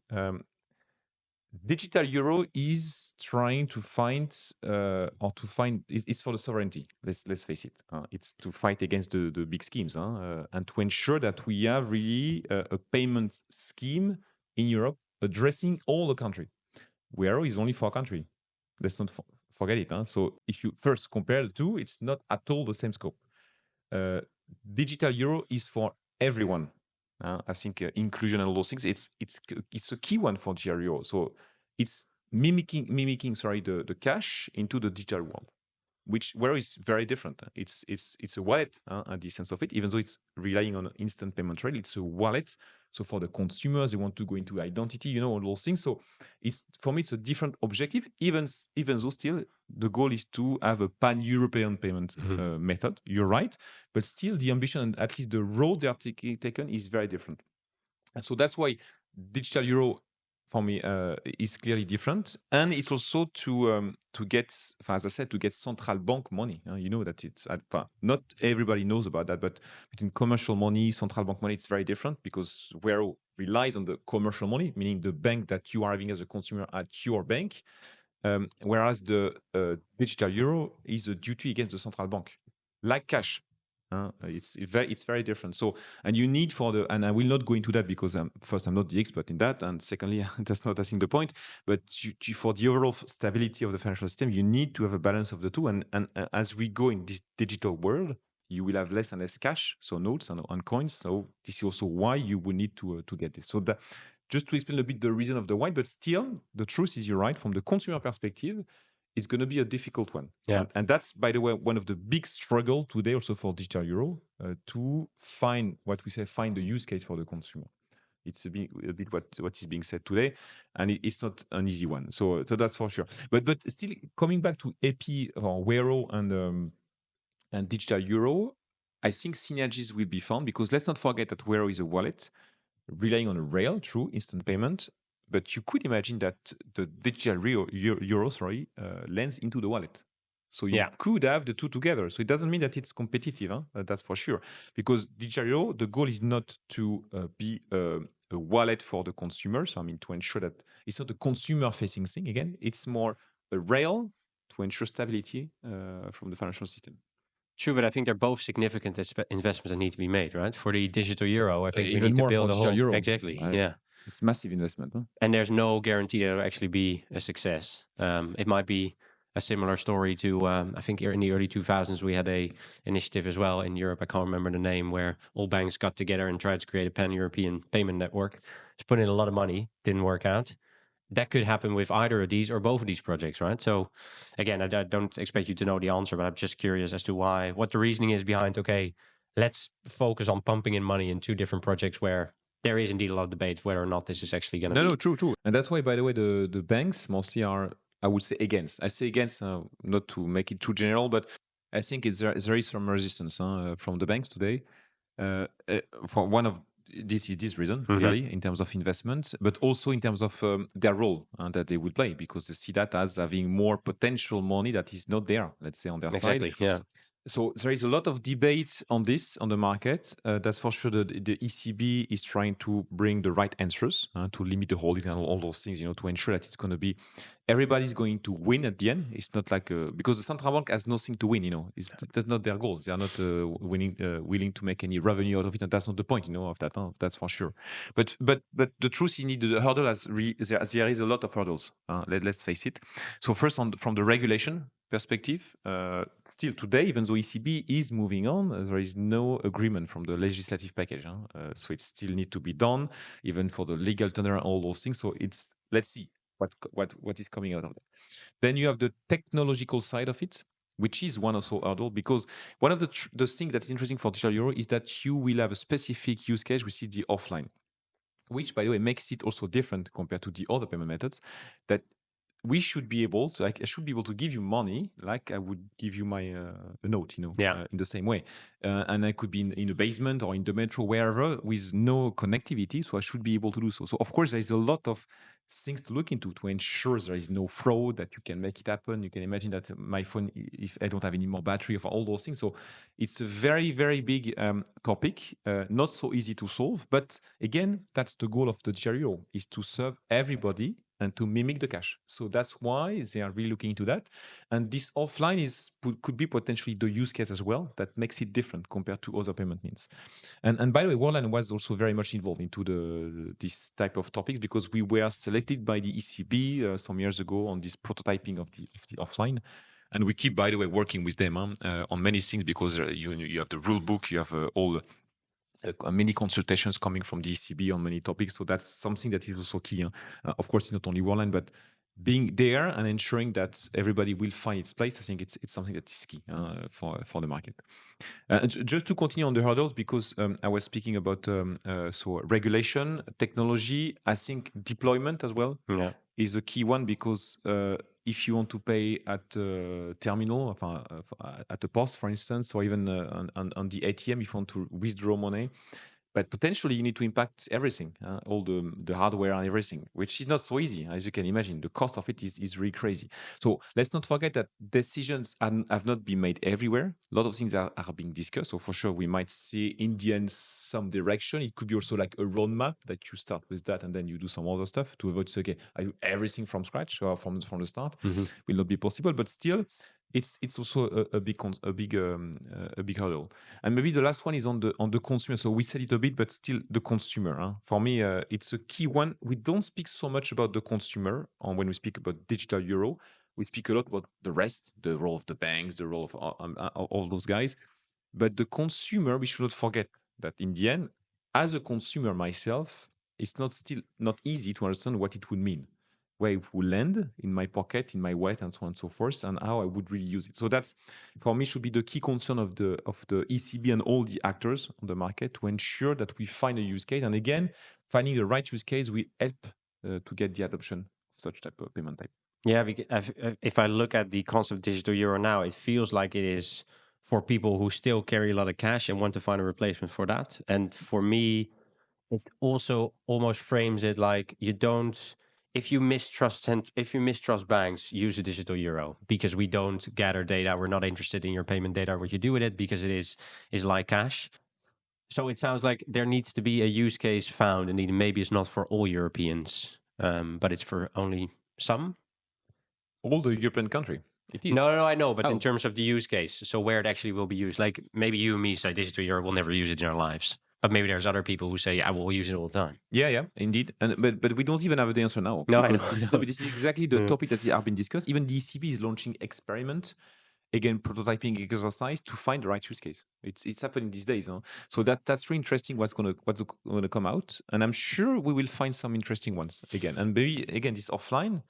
Digital euro is trying to find it's for the sovereignty. Let's face it. It's to fight against the big schemes and to ensure that we have really a payment scheme in Europe addressing all the country. Wero is only for a country. Let's not forget it. So if you first compare the two, it's not at all the same scope. Digital euro is for everyone. I think inclusion and all those things. It's a key one for digital euro. So it's mimicking the cash into the digital world, which Wero is very different. It's a wallet at the sense of it, even though it's relying on instant payment rail. It's a wallet. So for the consumers, they want to go into identity, all those things. So for me, it's a different objective, even though still the goal is to have a pan-European payment method. You're right. But still the ambition and at least the road they are taken is very different. And so that's why digital euro for me is clearly different. And it's also to get, as I said, to get central bank money. You know that it's, not everybody knows about that, but between commercial money, central bank money, it's very different because Wero relies on the commercial money, meaning the bank that you are having as a consumer at your bank. Whereas the digital euro is a duty against the central bank, like cash. It's very different. So, and you need and I will not go into that because first I'm not the expert in that, and secondly that's not I think the point. But for the overall stability of the financial system, you need to have a balance of the two. And as we go in this digital world, you will have less and less cash, so notes and coins. So this is also why you will need to get this. So that just to explain a bit the reason of the why, but still the truth is you're right from the consumer perspective. It's going to be a difficult one. Yeah. And that's, by the way, one of the big struggle today also for digital euro to find the use case for the consumer. It's a bit what is being said today, and it's not an easy one. So that's for sure. But still coming back to AP or Wero and digital euro, I think synergies will be found because let's not forget that Wero is a wallet relying on a rail, true, instant payment. But you could imagine that the digital euro lands into the wallet. So you could have the two together. So it doesn't mean that it's competitive, that's for sure. Because digital euro, the goal is not to be a wallet for the consumers. I mean, to ensure that it's not a consumer-facing thing. Again, it's more a rail to ensure stability from the financial system. True, but I think they're both significant investments that need to be made, right? For the digital euro, I think we even need more to build for a whole... euro. Exactly, yeah. It's massive investment. And there's no guarantee that it'll actually be a success. It might be a similar story to, I think in the early 2000s, we had a initiative as well in Europe. I can't remember the name, where all banks got together and tried to create a pan-European payment network. It's put in a lot of money, didn't work out. That could happen with either of these or both of these projects, right? So again, I don't expect you to know the answer, but I'm just curious as to what the reasoning is behind, okay, let's focus on pumping in money in two different projects where there is indeed a lot of debate whether or not this is actually going to be. No, true. And that's why, by the way, the banks mostly are, I would say, against. I say against, not to make it too general, but I think there is some resistance from the banks today. For one of this reason, clearly, in terms of investment, but also in terms of their role that they will play, because they see that as having more potential money that is not there, let's say, on their side. Exactly, yeah. So there is a lot of debate on this on the market. That's for sure. The ECB is trying to bring the right answers to limit the holdings and all those things, to ensure that it's going to be everybody's going to win at the end. It's not like because the central bank has nothing to win. That's not their goal. They are not willing to make any revenue out of it, and that's not the point. Of that. That's for sure. But the truth is, the hurdle there is a lot of hurdles. Let's face it. So first, from the regulation perspective, still today, even though ECB is moving on, there is no agreement from the legislative package. So it still needs to be done, even for the legal tender and all those things. So let's see what is coming out of that. Then you have the technological side of it, which is one also hurdle, because one of the things that's interesting for Digital Euro is that you will have a specific use case, which is the offline, which, by the way, makes it also different compared to the other payment methods, that we should be able to, I should be able to give you money like I would give you my a note, in the same way. And I could be in a basement or in the metro, wherever, with no connectivity. So I should be able to do so. So of course, there is a lot of things to look into to ensure there is no fraud, that you can make it happen. You can imagine that my phone, if I don't have any more battery, of all those things. So it's a very, very big topic, not so easy to solve. But again, that's the goal of the Digital Euro, is to serve everybody and to mimic the cash. So that's why they are really looking into that. And this offline could be potentially the use case as well that makes it different compared to other payment means. And by the way, Worldline was also very much involved into this type of topics, because we were selected by the ECB some years ago on this prototyping of the offline. And we keep, by the way, working with them on many things, because you have the rule book, you have all many consultations coming from the ECB on many topics. So that's something that is also key. Of course, it's not only Worldline, but being there and ensuring that everybody will find its place. I think it's something that is key for the market. Just to continue on the hurdles, because I was speaking about so regulation, technology. I think deployment as well is a key one, because if you want to pay at a terminal, at a POS, for instance, or even on the ATM, if you want to withdraw money, but potentially you need to impact everything, all the hardware and everything, which is not so easy, as you can imagine. The cost of it is really crazy. So let's not forget that decisions have not been made everywhere. A lot of things are being discussed. So for sure, we might see in the end some direction. It could be also like a roadmap, that you start with that and then you do some other stuff to avoid, okay, I do everything from scratch or from the start. Will not be possible, but still, it's also a big hurdle. And maybe the last one is on the consumer. So we said it a bit, but still the consumer. For me, it's a key one. We don't speak so much about the consumer when we speak about Digital Euro. We speak a lot about the rest, the role of the banks, the role of all those guys. But the consumer, we should not forget that in the end, as a consumer myself, it's still not easy to understand what it would mean, where it will land in my pocket, in my wallet, and so on and so forth, and how I would really use it. So that's, for me, should be the key concern of the ECB and all the actors on the market, to ensure that we find a use case. And again, finding the right use case will help to get the adoption of such type of payment type. Yeah, because if I look at the concept of Digital Euro now, it feels like it is for people who still carry a lot of cash and want to find a replacement for that. And for me, it also almost frames it like you don't... If you mistrust banks, use a Digital Euro, because we don't gather data. We're not interested in your payment data, what you do with it, because it is like cash. So it sounds like there needs to be a use case found, and maybe it's not for all Europeans, but it's for only some. All the European country. It is. No, I know, but in terms of the use case, so where it actually will be used, like maybe you and me say Digital Euro, we'll never use it in our lives. But maybe there's other people who say, yeah, we'll use it all the time. Yeah, indeed. But we don't even have the answer now. No, I because know. this is exactly the topic that have been discussed. Even the ECB is launching experiment, again, prototyping exercise to find the right use case. It's happening these days. Huh? So that's really interesting what's gonna come out. And I'm sure we will find some interesting ones again. And maybe, again, this offline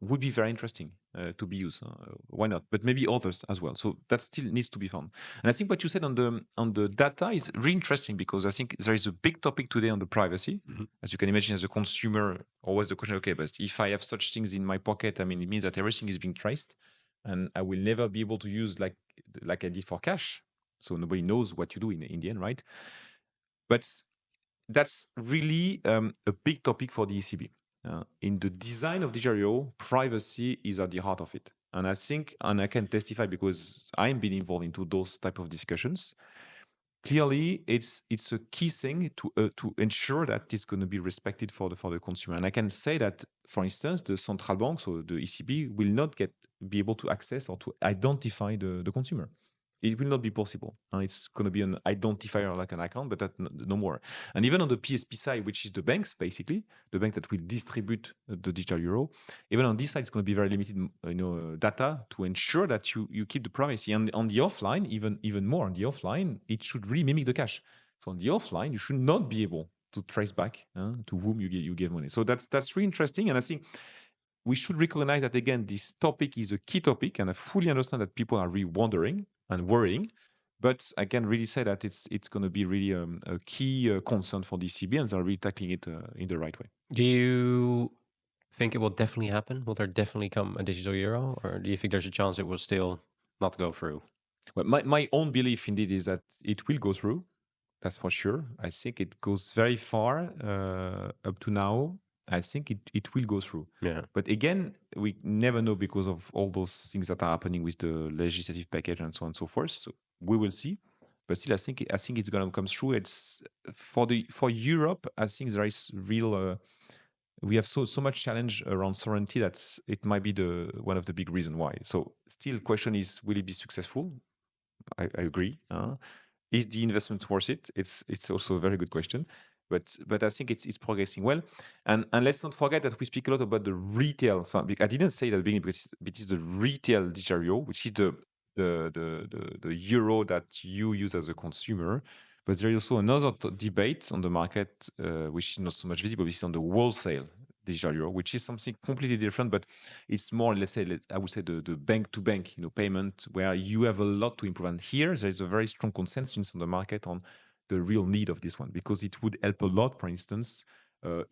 would be very interesting to be used. Why not? But maybe others as well. So that still needs to be found. And I think what you said on the data is really interesting, because I think there is a big topic today on the privacy. As you can imagine, as a consumer, always the question, okay, but if I have such things in my pocket, I mean, it means that everything is being traced, and I will never be able to use like I did for cash. So nobody knows what you do in the end, right? But that's really a big topic for the ECB. In the design of Digital Euro, privacy is at the heart of it. And I think, and I can testify because I'm been involved into those type of discussions, clearly it's a key thing to ensure that it's going to be respected for the consumer. And I can say that, for instance, the central bank, so the ECB, will not be able to access or to identify the consumer. It will not be possible. It's going to be an identifier like an account, but that no more. And even on the PSP side, which is the banks, basically, the bank that will distribute the digital euro, even on this side, it's going to be very limited data to ensure that you keep the privacy. And on the offline, even more on the offline, it should really mimic the cash. So on the offline, you should not be able to trace back to whom you gave money. So that's really interesting. And I think we should recognize that, again, this topic is a key topic, and I fully understand that people are really wondering and worrying, but I can really say that it's going to be really a key concern for the ECB, and they're really tackling it in the right way. Do you think it will definitely happen? Will there definitely come a digital euro, or do you think there's a chance it will still not go through? Well, my own belief indeed is that it will go through. That's for sure. I think it goes very far up to now. I think it will go through. Yeah. But again, we never know because of all those things that are happening with the legislative package and so on and so forth. So we will see. But still, I think it's going to come through. It's for Europe. I think there is real. We have so much challenge around sovereignty that it might be one of the big reasons why. So still, question is, will it be successful? I agree. Is the investment worth it? It's also a very good question. But I think it's progressing well. And let's not forget that we speak a lot about the retail. So I didn't say that at the beginning, because it is the retail digital euro, which is the euro that you use as a consumer. But there is also another debate on the market, which is not so much visible, which is on the wholesale digital euro, which is something completely different, but it's more, let's say, I would say the bank-to-bank payment, where you have a lot to improve. And here, there is a very strong consensus on the market on the real need of this one, because it would help a lot, for instance,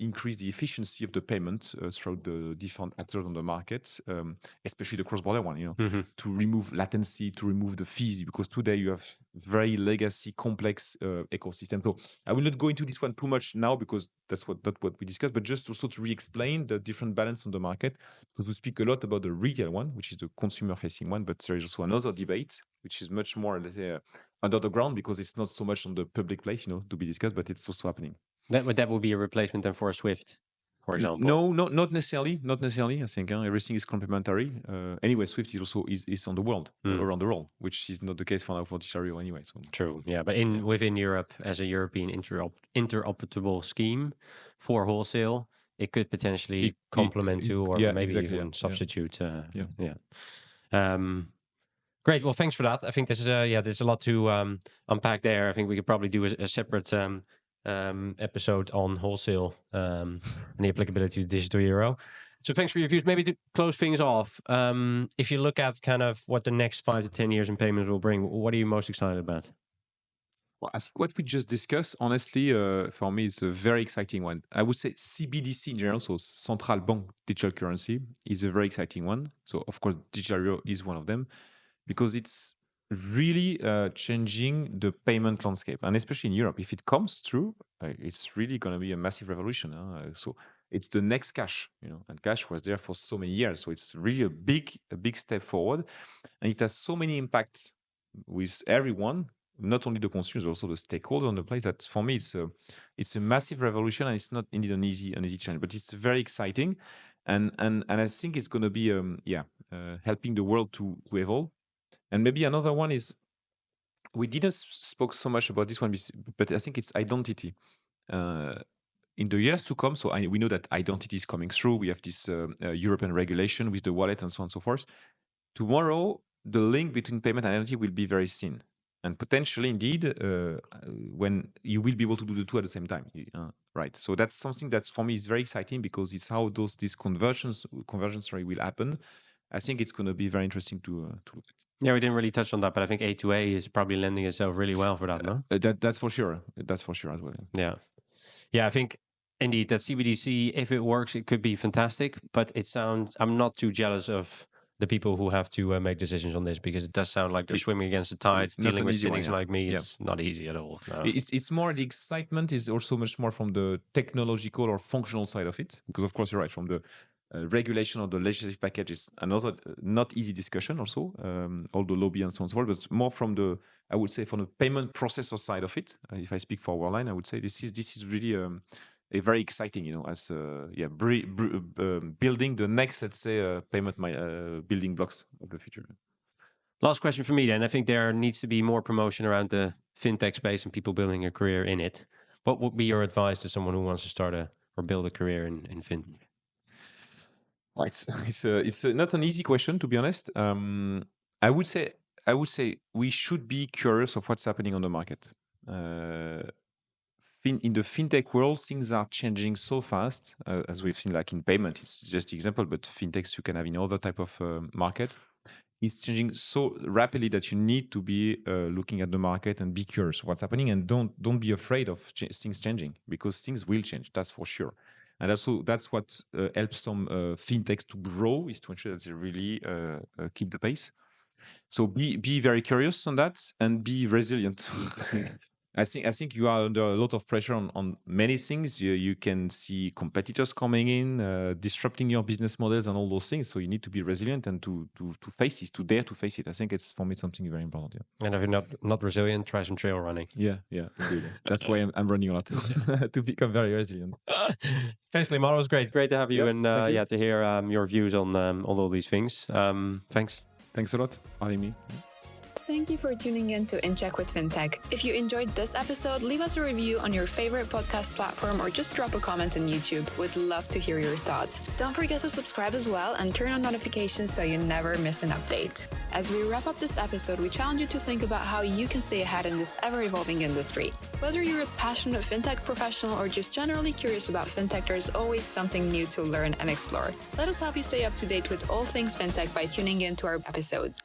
increase the efficiency of the payment throughout the different actors on the market, especially the cross-border one, to remove latency, to remove the fees, because today you have very legacy, complex ecosystem. So I will not go into this one too much now, because that's not what we discussed, but just also to re-explain the different balance on the market, because we speak a lot about the retail one, which is the consumer-facing one, but there is also another debate, which is much more, let's say, under the ground, because it's not so much on the public place, to be discussed, but it's also happening. That would be a replacement then for a SWIFT, for example. No, not necessarily. Not necessarily. I think everything is complementary. Anyway, SWIFT is also is on the world, around the world, which is not the case for now for digital euro anyway. So true, yeah. But within Europe, as a European interoperable scheme for wholesale, it could potentially complement to, or maybe exactly, even substitute. Great. Well, thanks for that. I think this is there's a lot to unpack there. I think we could probably do a separate episode on wholesale and the applicability of digital euro. So thanks for your views. Maybe to close things off, if you look at kind of what the next 5 to 10 years in payments will bring, what are you most excited about? Well, I think what we just discussed, honestly, for me, is a very exciting one. I would say CBDC in general, so central bank digital currency, is a very exciting one. So of course, digital euro is one of them, because it's really changing the payment landscape, and especially in Europe, if it comes through, it's really going to be a massive revolution. So it's the next cash, and cash was there for so many years. So it's really a big step forward, and it has so many impacts with everyone, not only the consumers, also the stakeholders on the place. That for me, it's a massive revolution, and it's not indeed an easy change, but it's very exciting, and I think it's going to be helping the world to evolve. And maybe another one is we didn't spoke so much about this one, but I think it's identity. In the years to come, so we know that identity is coming through. We have this European regulation with the wallet and so on and so forth. Tomorrow, the link between payment and identity will be very thin. And potentially, indeed, when you will be able to do the two at the same time, right? So that's something that for me is very exciting because it's how these conversions will happen. I think it's going to be very interesting to look at. Yeah, we didn't really touch on that, but I think A2A is probably lending itself really well for that, no? That's for sure. That's for sure as well. Yeah. Yeah, I think indeed that CBDC, if it works, it could be fantastic. But I'm not too jealous of the people who have to make decisions on this because it does sound like they're swimming against the tide. Dealing with cynics like me, it's not easy at all. No. It's more the excitement is also much more from the technological or functional side of it. Because of course you're right, from the regulation of the legislative package is another not easy discussion also, all the lobby and so on and so forth, but more from the, I would say, from the payment processor side of it. If I speak for Worldline, I would say this is really a very exciting, as building the next, let's say, payment building blocks of the future. Last question for me then. I think there needs to be more promotion around the fintech space and people building a career in it. What would be your advice to someone who wants to start or build a career in fintech? It's not an easy question, to be honest. I would say we should be curious of what's happening on the market. In the fintech world, things are changing so fast, as we've seen, like in payment. It's just an example, but fintechs you can have in other type of market. It's changing so rapidly that you need to be looking at the market and be curious of what's happening, and don't be afraid of things changing, because things will change. That's for sure. And also, that's what helps some fintechs to grow, is to ensure that they really keep the pace. So be very curious on that and be resilient. I think you are under a lot of pressure on many things. You can see competitors coming in, disrupting your business models and all those things. So you need to be resilient and to face it, to dare to face it. I think it's, for me, something very important. Yeah. And if you're not resilient, try some trail running. Yeah. That's why I'm running a lot to become very resilient. Thanks, Clement. It was great to have you, and you. to hear your views on all these things. Thanks. Thanks a lot for having me. Thank you for tuning in to In Check with Fintech. If you enjoyed this episode, leave us a review on your favorite podcast platform or just drop a comment on YouTube. We'd love to hear your thoughts. Don't forget to subscribe as well and turn on notifications so you never miss an update. As we wrap up this episode, we challenge you to think about how you can stay ahead in this ever-evolving industry. Whether you're a passionate fintech professional or just generally curious about fintech, there's always something new to learn and explore. Let us help you stay up to date with all things fintech by tuning in to our episodes.